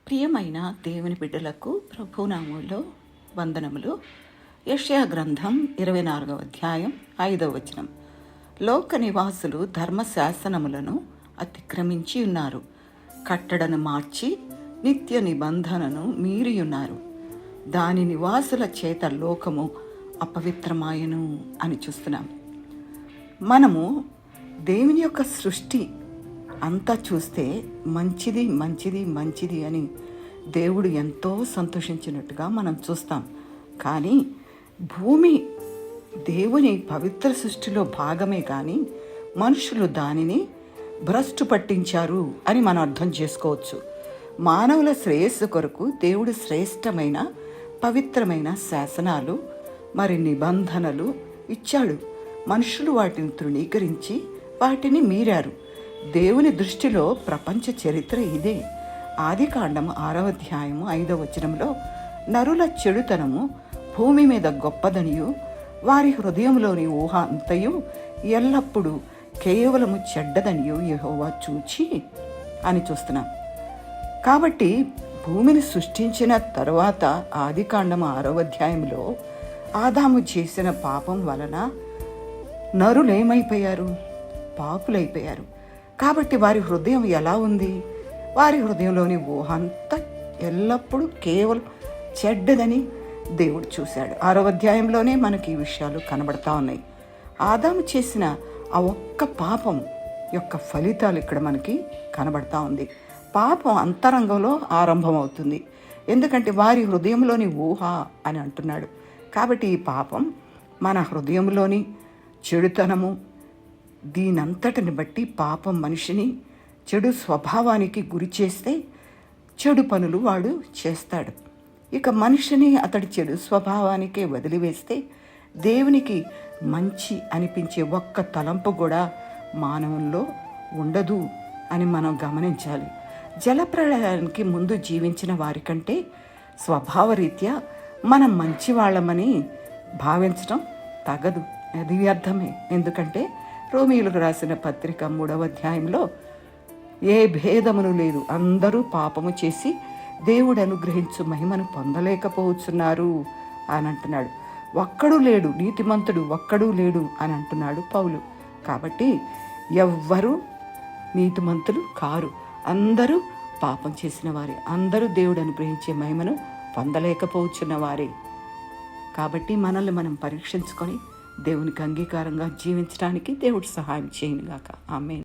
ప్రియమైన దేవుని బిడ్డలకు ప్రభునామంలో వందనములు. యెషయా గ్రంథం 24వ అధ్యాయం 5వ వచనం. లోక నివాసులు ధర్మశాసనములను అతిక్రమించి ఉన్నారు, కట్టడను మార్చి నిత్య నిబంధనను మీరియున్నారు, దాని నివాసుల చేత లోకము అపవిత్రమాయను అని చూస్తున్నాం. మనము దేవుని యొక్క సృష్టి అంతా చూస్తే మంచిది మంచిది మంచిది అని దేవుడు ఎంతో సంతోషించినట్టుగా మనం చూస్తాం. కానీ భూమి దేవుని పవిత్ర సృష్టిలో భాగమే, కానీ మనుషులు దానిని భ్రష్టు పట్టించారు అని మనం అర్థం చేసుకోవచ్చు. మానవుల శ్రేయస్సు కొరకు దేవుడు శ్రేష్టమైన పవిత్రమైన శాసనాలు మరి నిబంధనలు ఇచ్చాడు. మనుషులు వాటిని తృణీకరించి వాటిని మీరారు. దేవుని దృష్టిలో ప్రపంచ చరిత్ర ఇదే. ఆదికాండం 6వ అధ్యాయము 5వ వచనంలో నరుల చెడుతనము భూమి మీద గొప్పదనియు వారి హృదయంలోని ఊహ అంతయు ఎల్లప్పుడూ కేవలము చెడ్డదనియు యెహోవా చూచి అని చూస్తున్నాం. కాబట్టి భూమిని సృష్టించిన తరువాత ఆదికాండం 6వ అధ్యాయంలో ఆదాము చేసిన పాపం వలన నరులేమైపోయారు? పాపులైపోయారు. కాబట్టి వారి హృదయం ఎలా ఉంది? వారి హృదయంలోని ఊహ అంతా ఎల్లప్పుడూ కేవలం చెడ్డదని దేవుడు చూశాడు. 6వ అధ్యాయంలోనే మనకి ఈ విషయాలు కనబడతా ఉన్నాయి. ఆదాము చేసిన ఆ ఒక్క పాపం యొక్క ఫలితాలు ఇక్కడ మనకి కనబడతా ఉంది. పాపం అంతరంగంలో ఆరంభమవుతుంది. ఎందుకంటే వారి హృదయంలోని ఊహ అని అంటున్నాడు. కాబట్టి ఈ పాపం మన హృదయంలోని చెడుతనము, దీనంతటిని బట్టి పాపం మనిషిని చెడు స్వభావానికి గురి చేస్తే చెడు పనులు వాడు చేస్తాడు. ఇక మనిషిని అతడి చెడు స్వభావానికే వదిలివేస్తే దేవునికి మంచి అనిపించే ఒక్క తలంపు కూడా మానవుల్లో ఉండదు అని మనం గమనించాలి. జలప్రళయానికి ముందు జీవించిన వారికంటే స్వభావరీత్యా మనం మంచివాళ్ళమని భావించడం తగదు, అది వ్యర్థమే. ఎందుకంటే రోమీయులకు రాసిన పత్రిక 3వ అధ్యాయంలో ఏ భేదమును లేదు, అందరూ పాపము చేసి దేవుడు అనుగ్రహించు మహిమను పొందలేకపోతున్నారు అని అంటున్నాడు. ఒక్కడూ లేడు, నీతిమంతుడు ఒక్కడూ లేడు అని అంటున్నాడు పౌలు. కాబట్టి ఎవ్వరూ నీతిమంతులు కారు, అందరూ పాపం చేసిన వారే, అందరూ దేవుడు అనుగ్రహించే మహిమను పొందలేకపోతున్న వారే. కాబట్టి మనల్ని మనం పరీక్షించుకొని దేవునికి అంగీకారంగా జీవించడానికి దేవుడు సహాయం చేయనుగాక. ఆమేన్.